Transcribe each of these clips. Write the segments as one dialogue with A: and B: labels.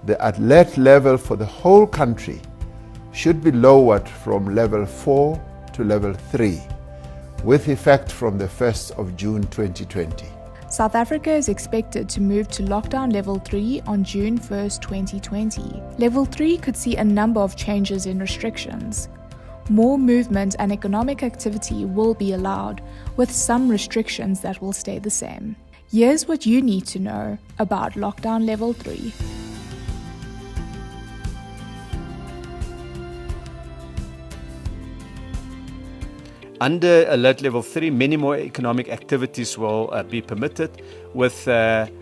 A: the alert level for the whole country should be lowered from level 4 to level 3, with effect from the 1st of June 2020.
B: South Africa is expected to move to lockdown level 3 on June 1st, 2020. Level 3 could see a number of changes in restrictions. More movement and economic activity will be allowed, with some restrictions that will stay the same. Here's what you need to know about lockdown level 3.
C: Under alert level 3, many more economic activities will be permitted, with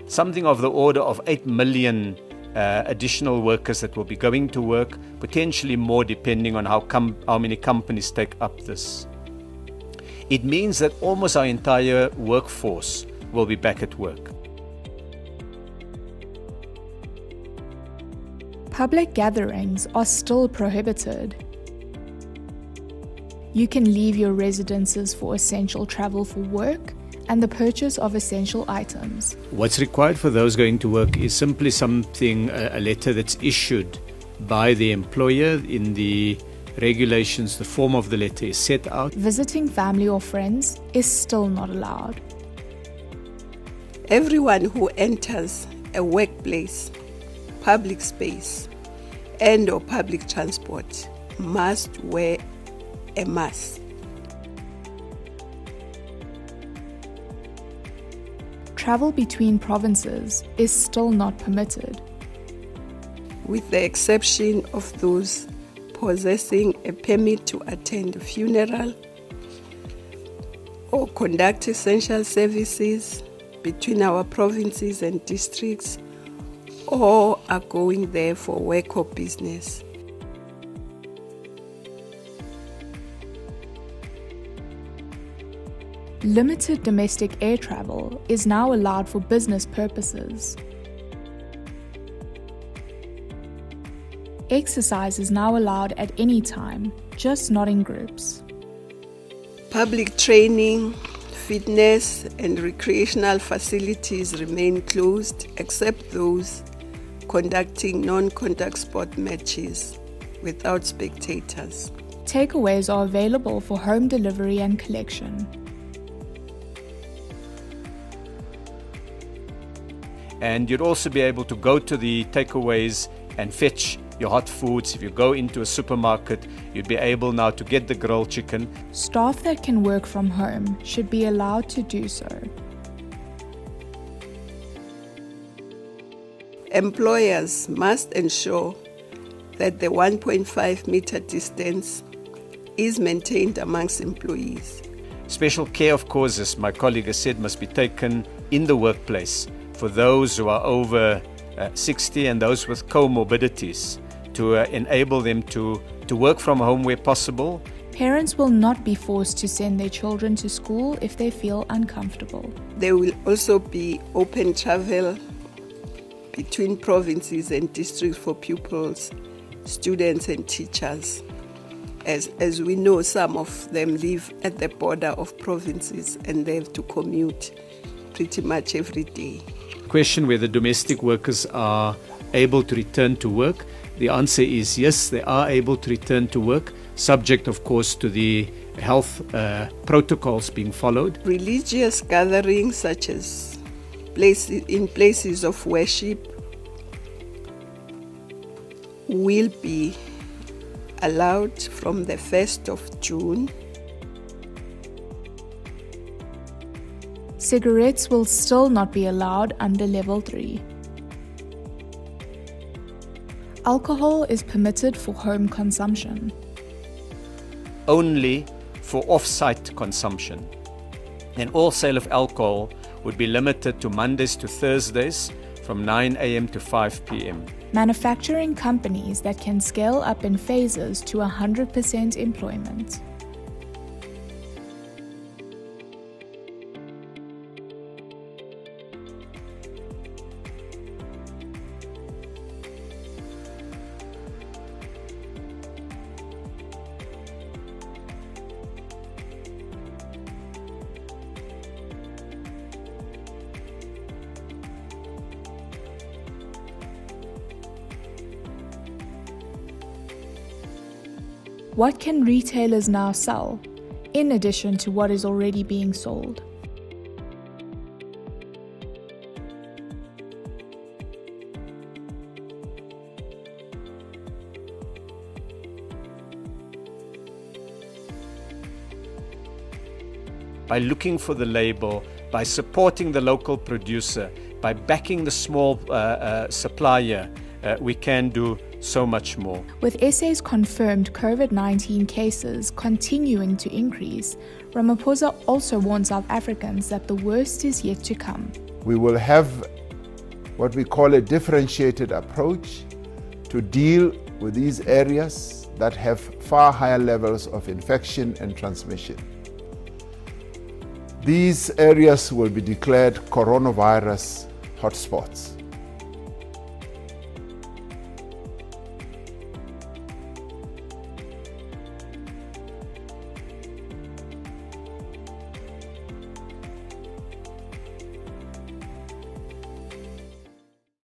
C: something of the order of 8 million additional workers that will be going to work, potentially more depending on how many companies take up this. It means that almost our entire workforce will be back at work.
B: Public gatherings are still prohibited. You can leave your residences for essential travel for work and the purchase of essential items.
C: What's required for those going to work is simply something, a letter that's issued by the employer. In the regulations, the form of the letter is set out.
B: Visiting family or friends is still not allowed.
D: Everyone who enters a workplace, public space, and/or public transport must wear a mask.
B: Travel between provinces is still not permitted,
D: with the exception of those possessing a permit to attend a funeral or conduct essential services between our provinces and districts, or are going there for work or business.
B: Limited domestic air travel is now allowed for business purposes. Exercise is now allowed at any time, just not in groups.
D: Public training, fitness, and recreational facilities remain closed, except those conducting non-contact sport matches without spectators.
B: Takeaways are available for home delivery and collection.
C: And you'd also be able to go to the takeaways and fetch your hot foods. If you go into a supermarket, you'd be able now to get the grilled chicken.
B: Staff that can work from home should be allowed to do so.
D: Employers must ensure that the 1.5 meter distance is maintained amongst employees.
C: Special care, of course, as my colleague has said, must be taken in the workplace for those who are over 60 and those with comorbidities, to enable them to work from home where possible.
B: Parents will not be forced to send their children to school if they feel uncomfortable.
D: There will also be open travel between provinces and districts for pupils, students and teachers. As we know, some of them live at the border of provinces and they have to commute pretty much every day.
C: Question whether domestic workers are able to return to work. The answer is yes, they are able to return to work, subject of course to the health protocols being followed.
D: Religious gatherings such as places of worship will be allowed from the 1st of June.
B: Cigarettes will still not be allowed under level 3. Alcohol is permitted for home consumption.
C: Only for off-site consumption. And all sale of alcohol would be limited to Mondays to Thursdays from 9 a.m. to 5 p.m.
B: Manufacturing companies that can scale up in phases to 100% employment. What can retailers now sell, in addition to what is already being sold?
C: By looking for the label, by supporting the local producer, by backing the small supplier, we can do so much more.
B: With SA's confirmed COVID-19 cases continuing to increase, Ramaphosa also warned South Africans that the worst is yet to come.
A: We will have what we call a differentiated approach to deal with these areas that have far higher levels of infection and transmission. These areas will be declared coronavirus hotspots.